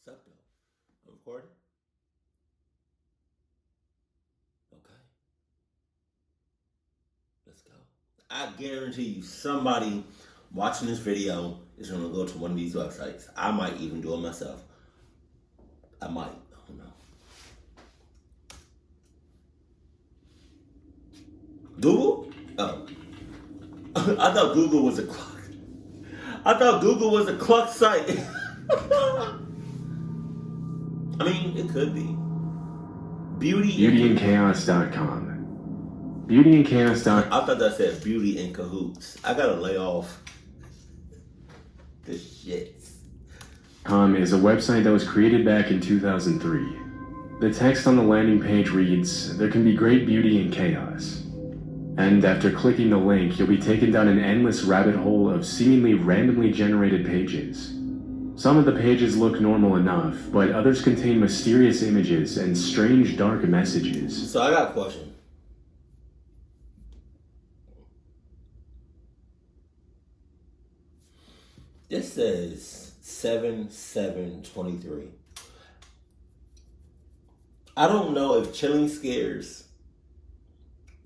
What's up, though? I'm recording? Okay. Let's go. I guarantee you somebody watching this video is going to go to one of these websites. I might even do it myself. I might. I don't know. Google? Oh. I thought Google was a clock. I thought Google was a clock site. I mean, it could be. BeautyandChaos.com. BeautyandChaos.com. I thought that said beauty in cahoots. I gotta lay off this shit. Is a website that was created back in 2003. The text on the landing page reads, "There can be great beauty in chaos." And after clicking the link, you'll be taken down an endless rabbit hole of seemingly randomly generated pages. Some of the pages look normal enough, but others contain mysterious images and strange dark messages. So I got a question. This says 7/7/23. I don't know if Chilling Scares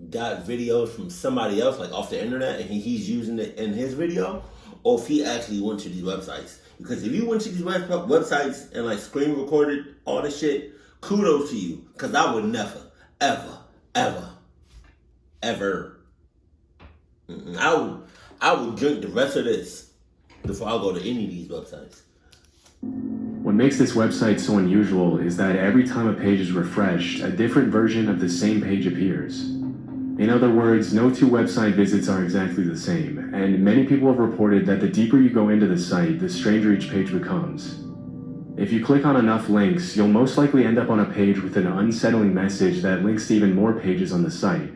got videos from somebody else, like off the internet, and he's using it in his video, or if he actually went to these websites. Because if you went to these websites and like screen recorded all this shit, kudos to you. Because I would never, ever, ever, ever. I would drink the rest of this before I go to any of these websites. What makes this website so unusual is that every time a page is refreshed, a different version of the same page appears. In other words, no two website visits are exactly the same, and many people have reported that the deeper you go into the site, the stranger each page becomes. If you click on enough links, you'll most likely end up on a page with an unsettling message that links to even more pages on the site.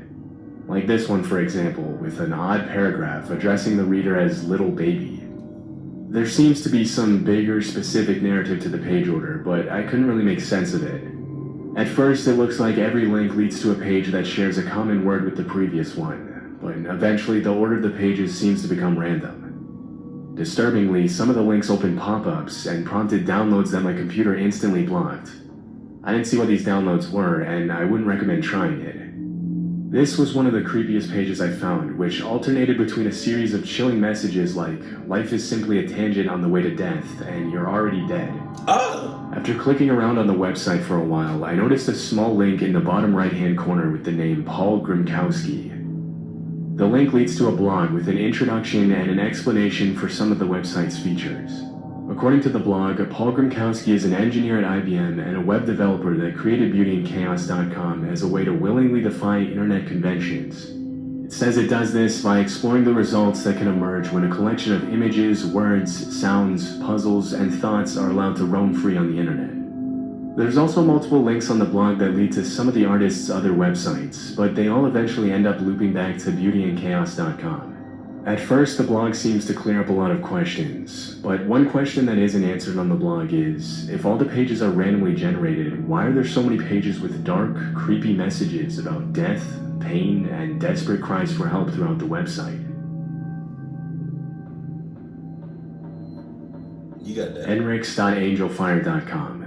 Like this one, for example, with an odd paragraph addressing the reader as little baby. There seems to be some bigger, specific narrative to the page order, but I couldn't really make sense of it. At first, it looks like every link leads to a page that shares a common word with the previous one, but eventually the order of the pages seems to become random. Disturbingly, some of the links open pop-ups and prompted downloads that my computer instantly blocked. I didn't see what these downloads were, and I wouldn't recommend trying it. This was one of the creepiest pages I found, which alternated between a series of chilling messages like, "Life is simply a tangent on the way to death," and "You're already dead." After clicking around on the website for a while, I noticed a small link in the bottom right-hand corner with the name Paul Grimkowski. The link leads to a blog with an introduction and an explanation for some of the website's features. According to the blog, Paul Grimkowski is an engineer at IBM and a web developer that created BeautyandChaos.com as a way to willingly defy internet conventions. It says it does this by exploring the results that can emerge when a collection of images, words, sounds, puzzles, and thoughts are allowed to roam free on the internet. There's also multiple links on the blog that lead to some of the artist's other websites, but they all eventually end up looping back to BeautyandChaos.com. At first, the blog seems to clear up a lot of questions, but one question that isn't answered on the blog is, if all the pages are randomly generated, why are there so many pages with dark, creepy messages about death, pain, and desperate cries for help throughout the website? You got that. Enrix.angelfire.com.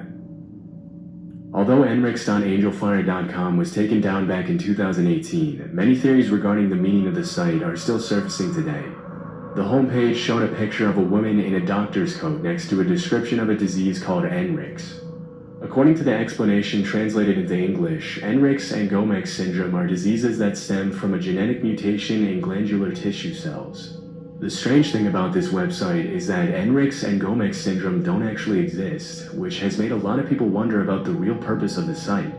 Although Enrix.angelfire.com was taken down back in 2018, many theories regarding the meaning of the site are still surfacing today. The homepage showed a picture of a woman in a doctor's coat next to a description of a disease called Enrix. According to the explanation translated into English, Enrix and Gomex syndrome are diseases that stem from a genetic mutation in glandular tissue cells. The strange thing about this website is that Enrix and Gomex syndrome don't actually exist, which has made a lot of people wonder about the real purpose of the site.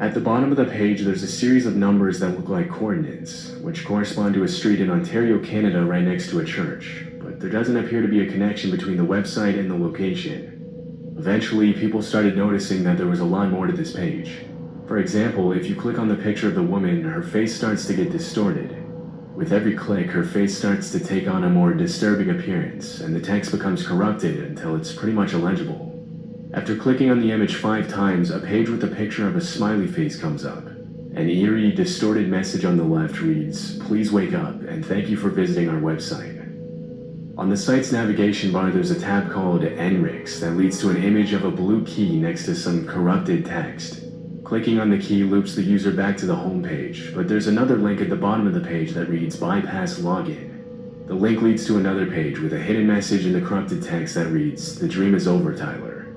At the bottom of the page, there's a series of numbers that look like coordinates, which correspond to a street in Ontario, Canada right next to a church, but there doesn't appear to be a connection between the website and the location. Eventually, people started noticing that there was a lot more to this page. For example, if you click on the picture of the woman, her face starts to get distorted. With every click, her face starts to take on a more disturbing appearance, and the text becomes corrupted until it's pretty much illegible. After clicking on the image 5 times, a page with a picture of a smiley face comes up. An eerie, distorted message on the left reads, "Please wake up, and thank you for visiting our website." On the site's navigation bar, there's a tab called Enrix that leads to an image of a blue key next to some corrupted text. Clicking on the key loops the user back to the home page, but there's another link at the bottom of the page that reads bypass login. The link leads to another page with a hidden message in the corrupted text that reads, "The dream is over, Tyler."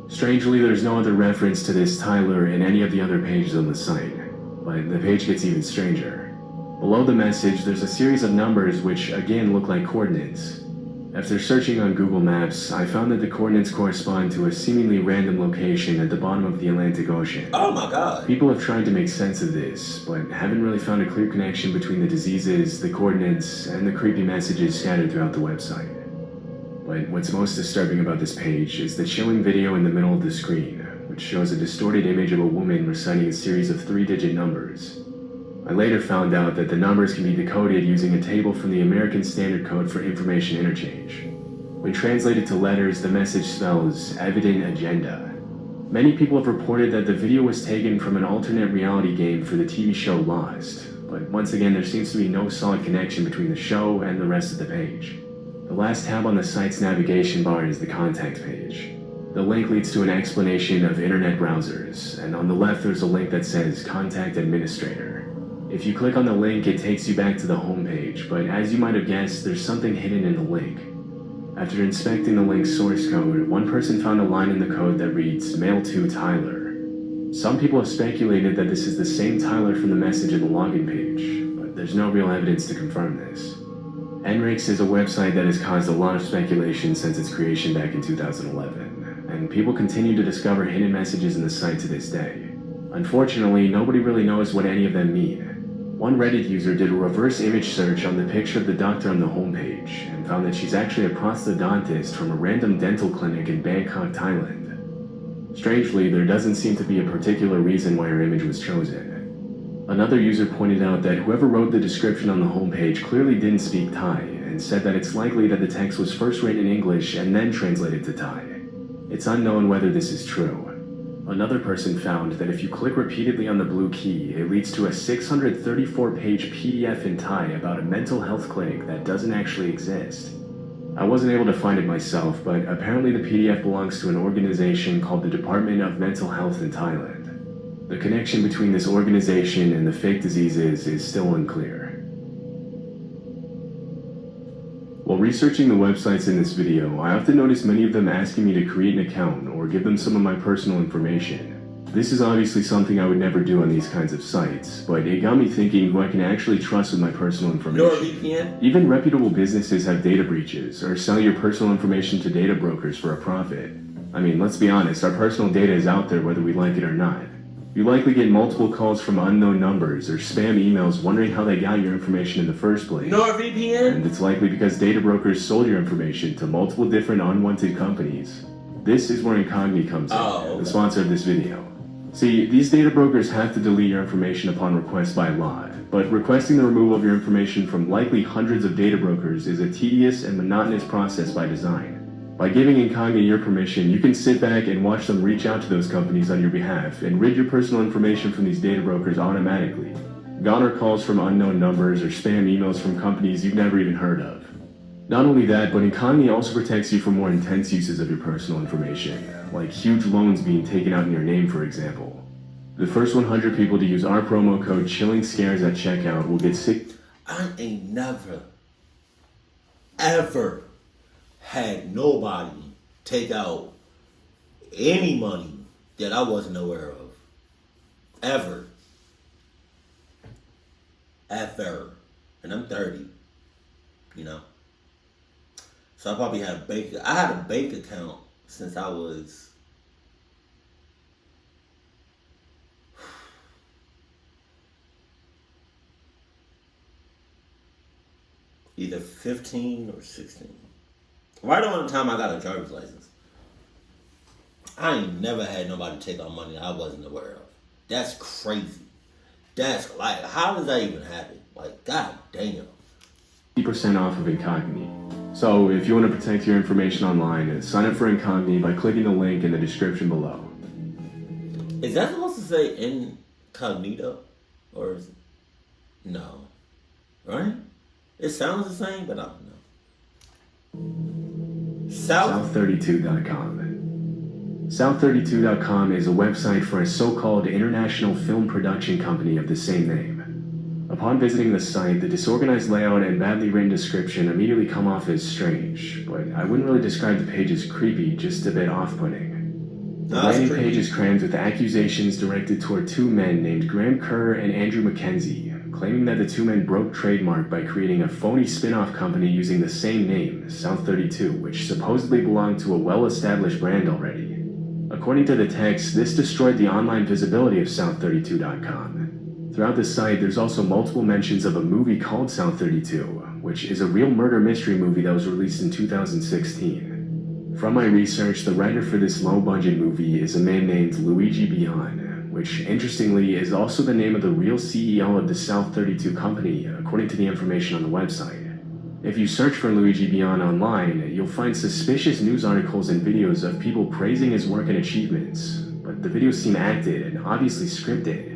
Strangely, there's no other reference to this Tyler in any of the other pages on the site, but the page gets even stranger. Below the message, there's a series of numbers which again look like coordinates. After searching on Google Maps, I found that the coordinates correspond to a seemingly random location at the bottom of the Atlantic Ocean. Oh my God. People have tried to make sense of this, but haven't really found a clear connection between the diseases, the coordinates, and the creepy messages scattered throughout the website. But what's most disturbing about this page is the chilling video in the middle of the screen, which shows a distorted image of a woman reciting a series of 3-digit numbers. I later found out that the numbers can be decoded using a table from the American Standard Code for Information Interchange. When translated to letters, the message spells evident agenda. Many people have reported that the video was taken from an alternate reality game for the TV show Lost, but once again there seems to be no solid connection between the show and the rest of the page. The last tab on the site's navigation bar is the contact page. The link leads to an explanation of internet browsers, and on the left there's a link that says Contact Administrator. If you click on the link, it takes you back to the home page, but as you might have guessed, there's something hidden in the link. After inspecting the link's source code, one person found a line in the code that reads, "Mail to Tyler." Some people have speculated that this is the same Tyler from the message in the login page, but there's no real evidence to confirm this. Enrix is a website that has caused a lot of speculation since its creation back in 2011, and people continue to discover hidden messages in the site to this day. Unfortunately, nobody really knows what any of them mean. One Reddit user did a reverse image search on the picture of the doctor on the homepage and found that she's actually a prosthodontist from a random dental clinic in Bangkok, Thailand. Strangely, there doesn't seem to be a particular reason why her image was chosen. Another user pointed out that whoever wrote the description on the homepage clearly didn't speak Thai and said that it's likely that the text was first written in English and then translated to Thai. It's unknown whether this is true. Another person found that if you click repeatedly on the blue key, it leads to a 634-page PDF in Thai about a mental health clinic that doesn't actually exist. I wasn't able to find it myself, but apparently the PDF belongs to an organization called the Department of Mental Health in Thailand. The connection between this organization and the fake diseases is still unclear. While researching the websites in this video, I often notice many of them asking me to create an account or give them some of my personal information. This is obviously something I would never do on these kinds of sites, but it got me thinking who I can actually trust with my personal information. NordVPN? Even reputable businesses have data breaches or sell your personal information to data brokers for a profit. I mean, let's be honest, our personal data is out there whether we like it or not. You likely get multiple calls from unknown numbers or spam emails wondering how they got your information in the first place. NordVPN? And it's likely because data brokers sold your information to multiple different unwanted companies. This is where Incogni comes in, the sponsor of this video. See, these data brokers have to delete your information upon request by law, but requesting the removal of your information from likely hundreds of data brokers is a tedious and monotonous process by design. By giving Incogni your permission, you can sit back and watch them reach out to those companies on your behalf and rid your personal information from these data brokers automatically. Gattor calls from unknown numbers or spam emails from companies you've never even heard of. Not only that, but Incogni also protects you from more intense uses of your personal information, like huge loans being taken out in your name, for example. The first 100 people to use our promo code ChillingScares at checkout will get I ain't never, ever had nobody take out any money that I wasn't aware of. Ever. Ever. And I'm 30. You know? So I probably had I had a bank account since I was either 15 or 16. Right around the time I got a driver's license. I ain't never had nobody take out money I wasn't aware of. That's crazy. That's like, how does that even happen? Like, god damn. 50% off of Incogni. So if you want to protect your information online, sign up for Incogni by clicking the link in the description below. Is that supposed to say incognito? Or is it? No. Right? It sounds the same, but I don't know. South32.com. South32.com is a website for a so-called international film production company of the same name. Upon visiting the site, the disorganized layout and badly written description immediately come off as strange, but I wouldn't really describe the page as creepy, just a bit off-putting. The landing page is crammed with accusations directed toward two men named Graham Kerr and Andrew Mackenzie, claiming that the two men broke trademark by creating a phony spin-off company using the same name, South32, which supposedly belonged to a well-established brand already. According to the text, this destroyed the online visibility of South32.com. Throughout the site, there's also multiple mentions of a movie called South32, which is a real murder mystery movie that was released in 2016. From my research, the writer for this low-budget movie is a man named Luigi Bion, which interestingly is also the name of the real CEO of the South32 company, according to the information on the website. If you search for Luigi Bion online, you'll find suspicious news articles and videos of people praising his work and achievements, but the videos seem acted and obviously scripted.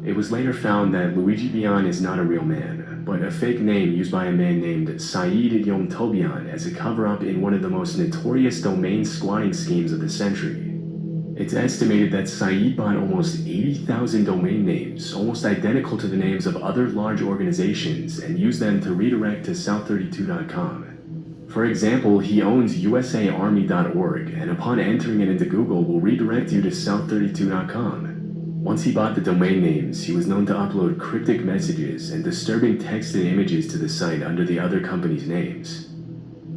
It was later found that Luigi Bion is not a real man, but a fake name used by a man named Saeed Yom Tobian as a cover-up in one of the most notorious domain squatting schemes of the century. It's estimated that Saeed bought almost 80,000 domain names, almost identical to the names of other large organizations, and used them to redirect to South32.com. For example, he owns usaarmy.org, and upon entering it into Google will redirect you to South32.com. Once he bought the domain names, he was known to upload cryptic messages and disturbing text and images to the site under the other company's names.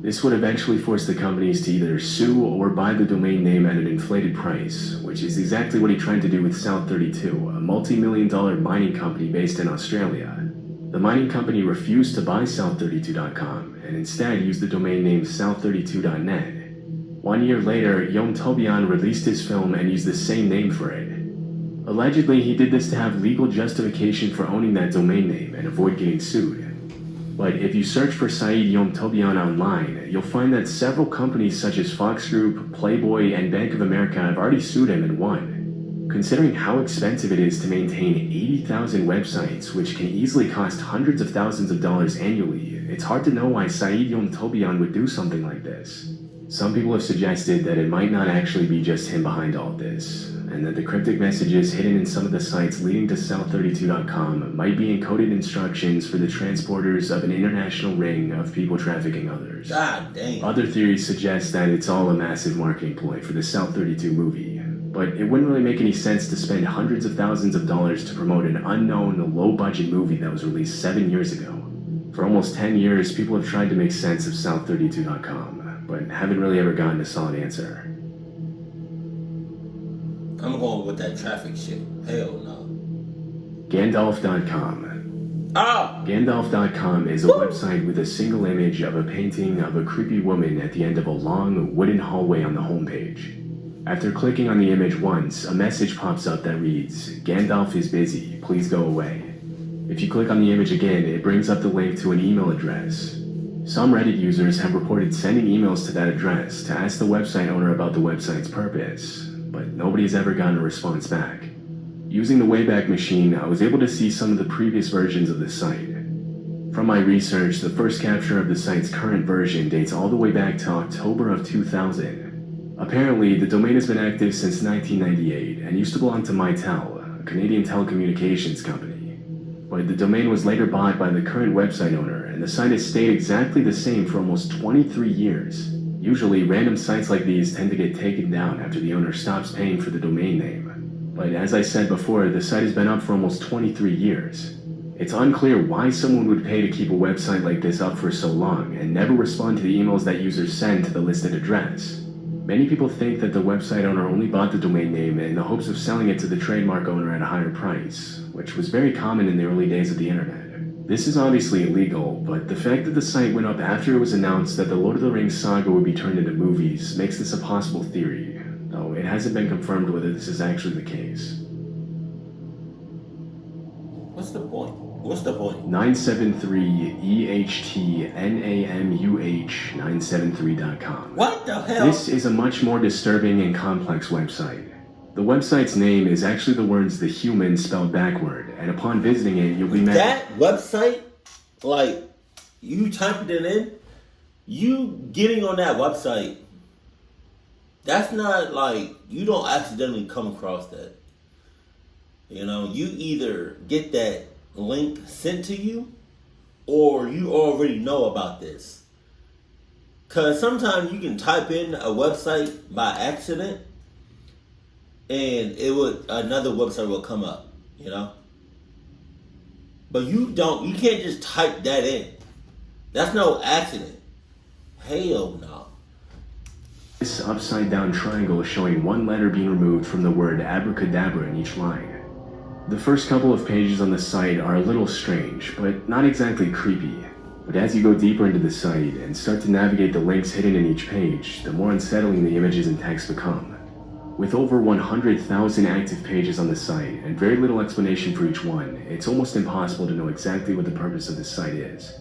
This would eventually force the companies to either sue or buy the domain name at an inflated price, which is exactly what he tried to do with South32, a multi-million-dollar mining company based in Australia. The mining company refused to buy South32.com and instead used the domain name South32.net. 1 year later, Yom Tobian released his film and used the same name for it. Allegedly, he did this to have legal justification for owning that domain name and avoid getting sued. But if you search for Saeed Yom Tobian online, you'll find that several companies such as Fox Group, Playboy, and Bank of America have already sued him and won. Considering how expensive it is to maintain 80,000 websites, which can easily cost hundreds of thousands of dollars annually, it's hard to know why Saeed Yom Tobian would do something like this. Some people have suggested that it might not actually be just him behind all this, and that the cryptic messages hidden in some of the sites leading to South32.com might be encoded instructions for the transporters of an international ring of people trafficking others. God dang. Other theories suggest that it's all a massive marketing ploy for the South32 movie, but it wouldn't really make any sense to spend hundreds of thousands of dollars to promote an unknown, low-budget movie that was released 7 years ago. For almost 10 years, people have tried to make sense of South32.com, but haven't really ever gotten a solid answer. I'm going with that traffic shit. Hell no. Gandalf.com. Ah! Gandalf.com is a website with a single image of a painting of a creepy woman at the end of a long, wooden hallway on the homepage. After clicking on the image once, a message pops up that reads, "Gandalf is busy, please go away." If you click on the image again, it brings up the link to an email address. Some Reddit users have reported sending emails to that address to ask the website owner about the website's purpose, but nobody has ever gotten a response back. Using the Wayback Machine, I was able to see some of the previous versions of the site. From my research, the first capture of the site's current version dates all the way back to October of 2000. Apparently, the domain has been active since 1998 and used to belong to Mitel, a Canadian telecommunications company. But the domain was later bought by the current website owner, and the site has stayed exactly the same for almost 23 years. Usually, random sites like these tend to get taken down after the owner stops paying for the domain name. But as I said before, the site has been up for almost 23 years. It's unclear why someone would pay to keep a website like this up for so long and never respond to the emails that users send to the listed address. Many people think that the website owner only bought the domain name in the hopes of selling it to the trademark owner at a higher price, which was very common in the early days of the internet. This is obviously illegal, but the fact that the site went up after it was announced that the Lord of the Rings saga would be turned into movies makes this a possible theory, though it hasn't been confirmed whether this is actually the case. What's the point? What's the point? 973EHTNAMUH973.com. What the hell? This is a much more disturbing and complex website. The website's name is actually the words "the human" spelled backward, and upon visiting it, you'll be met. That website, like, you typed it in, You getting on that website, that's not like you don't accidentally come across that. You know, you either get that link sent to you or you already know about this. Because sometimes you can type in a website by accident and another website will come up, you know? But you can't just type that in. That's no accident. Hell no. This upside down triangle is showing one letter being removed from the word abracadabra in each line. The first couple of pages on the site are a little strange, but not exactly creepy. But as you go deeper into the site and start to navigate the links hidden in each page, the more unsettling the images and text become. With over 100,000 active pages on the site and very little explanation for each one, it's almost impossible to know exactly what the purpose of this site is.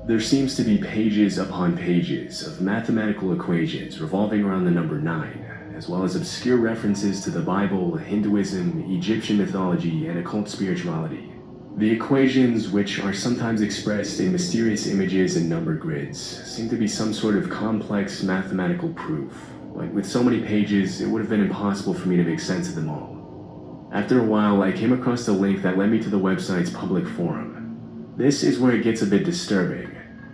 There seems to be pages upon pages of mathematical equations revolving around the number 9, as well as obscure references to the Bible, Hinduism, Egyptian mythology, and occult spirituality. The equations, which are sometimes expressed in mysterious images and number grids, seem to be some sort of complex mathematical proof. But with so many pages, it would have been impossible for me to make sense of them all. After a while, I came across a link that led me to the website's public forum. This is where it gets a bit disturbing.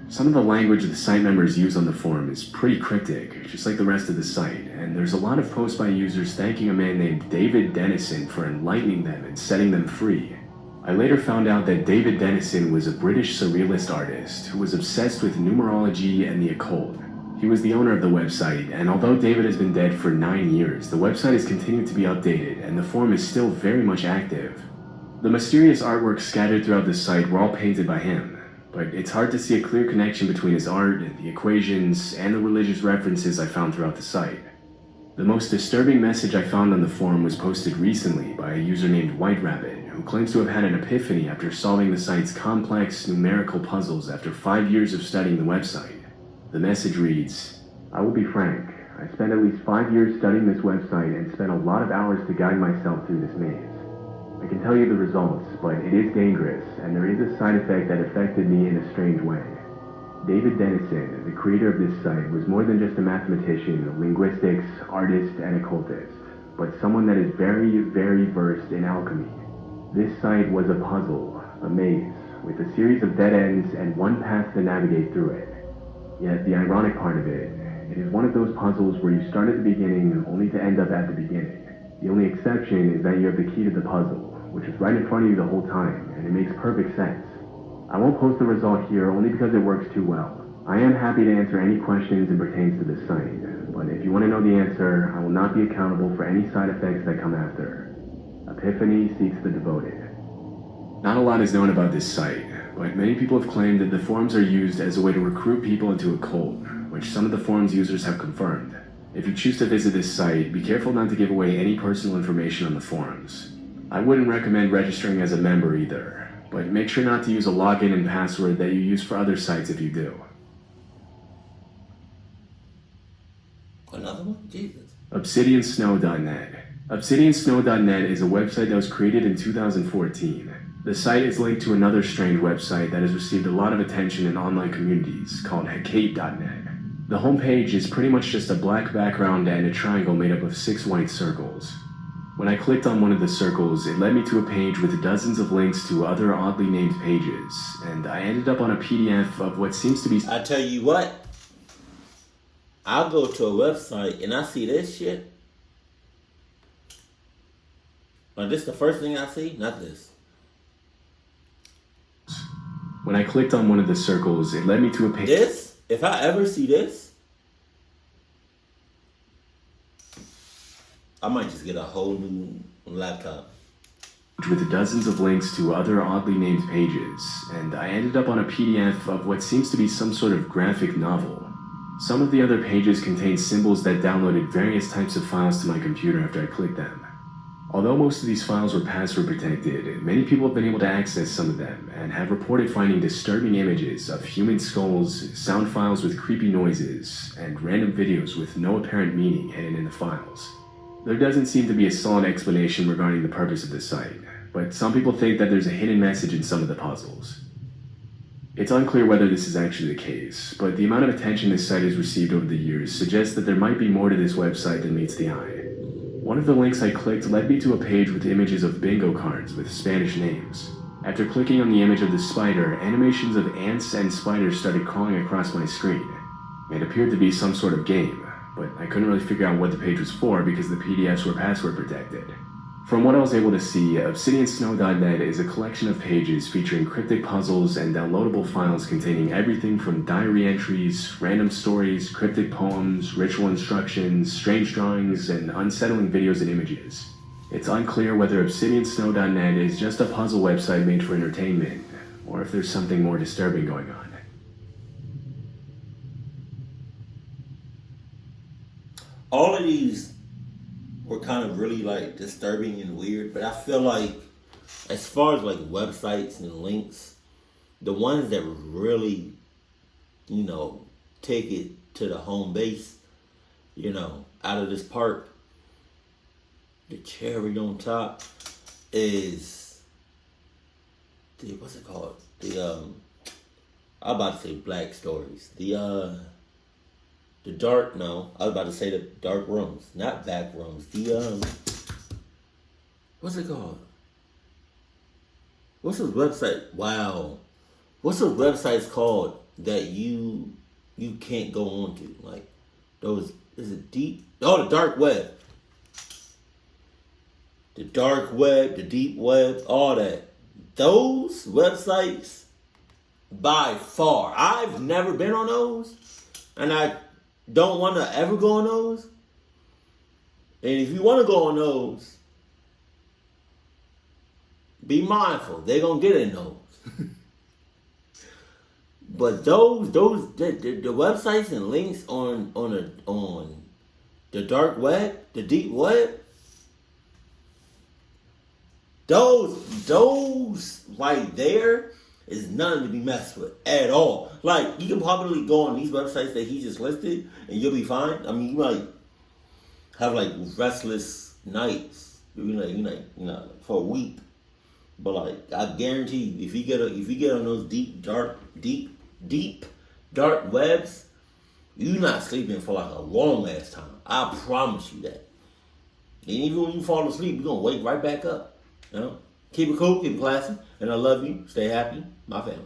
Some of the language the site members use on the forum is pretty cryptic, just like the rest of the site, and there's a lot of posts by users thanking a man named David Dennison for enlightening them and setting them free. I later found out that David Dennison was a British surrealist artist who was obsessed with numerology and the occult. He was the owner of the website, and although David has been dead for 9 years, the website has continued to be updated, and the forum is still very much active. The mysterious artworks scattered throughout the site were all painted by him, but it's hard to see a clear connection between his art, the equations, and the religious references I found throughout the site. The most disturbing message I found on the forum was posted recently by a user named White Rabbit, who claims to have had an epiphany after solving the site's complex numerical puzzles after 5 years of studying the website. The message reads, "I will be frank, I spent at least 5 years studying this website and spent a lot of hours to guide myself through this maze. I can tell you the results, but it is dangerous, and there is a side effect that affected me in a strange way. David Dennison, the creator of this site, was more than just a mathematician, linguistics, artist, and occultist, but someone that is very, very versed in alchemy. This site was a puzzle, a maze, with a series of dead ends and one path to navigate through it. Yet the ironic part of it is one of those puzzles where you start at the beginning only to end up at the beginning. The only exception is that you have the key to the puzzle, which is right in front of you the whole time, and it makes perfect sense. I won't post the result here only because it works too well. I am happy to answer any questions that pertains to this site, but if you want to know the answer, I will not be accountable for any side effects that come after. Epiphany seeks the devoted." Not a lot is known about this site, but many people have claimed that the forums are used as a way to recruit people into a cult, which some of the forum's users have confirmed. If you choose to visit this site, be careful not to give away any personal information on the forums. I wouldn't recommend registering as a member either, but make sure not to use a login and password that you use for other sites if you do. Another one? Jesus. ObsidianSnownet. ObsidianSnownet is a website that was created in 2014. The site is linked to another strange website that has received a lot of attention in online communities called Hecate.net. The homepage is pretty much just a black background and a triangle made up of 6 white circles. When I clicked on one of the circles, it led me to a page with dozens of links to other oddly named pages, and I ended up on a PDF of what seems to be... I tell you what, I'll go to a website and I see this shit. Like, this the first thing I see? Not this. When I clicked on one of the circles, it led me to a page... This? If I ever see this, I might just get a whole new laptop. With dozens of links to other oddly named pages, and I ended up on a PDF of what seems to be some sort of graphic novel. Some of the other pages contain symbols that downloaded various types of files to my computer after I clicked them. Although most of these files were password protected, many people have been able to access some of them and have reported finding disturbing images of human skulls, sound files with creepy noises, and random videos with no apparent meaning hidden in the files. There doesn't seem to be a solid explanation regarding the purpose of the site, but some people think that there's a hidden message in some of the puzzles. It's unclear whether this is actually the case, but the amount of attention this site has received over the years suggests that there might be more to this website than meets the eye. One of the links I clicked led me to a page with images of bingo cards with Spanish names. After clicking on the image of the spider, animations of ants and spiders started crawling across my screen. It appeared to be some sort of game, but I couldn't really figure out what the page was for because the PDFs were password protected. From what I was able to see, ObsidianSnownet is a collection of pages featuring cryptic puzzles and downloadable files containing everything from diary entries, random stories, cryptic poems, ritual instructions, strange drawings, and unsettling videos and images. It's unclear whether ObsidianSnownet is just a puzzle website made for entertainment, or if there's something more disturbing going on. All of these were kind of really like disturbing and weird, but I feel like as far as like websites and links, the ones that really, take it to the home base, out of this park, the cherry on top is what's it called? I'm about to say Black Stories. The dark, no, I was about to say the dark rooms, not back rooms. What's it called? What's his website? Wow. What's his websites called that you can't go on to? Like those, is it deep? Oh, the dark web. The dark web, the deep web, all that. Those websites, by far, I've never been on those, and I don't want to ever go on those. And if you want to go on those, be mindful. They're going to get in those. But the websites and links on the dark web, the deep web, those right there is nothing to be messed with at all. Like, you can probably go on these websites that he just listed and you'll be fine. I mean, you might have like restless nights, for a week. But like, I guarantee you, if you get on those deep dark webs, you're not sleeping for like a long ass time. I promise you that. And even when you fall asleep, you're gonna wake right back up. Keep it cool, keep it classy, and I love you. Stay happy, my family.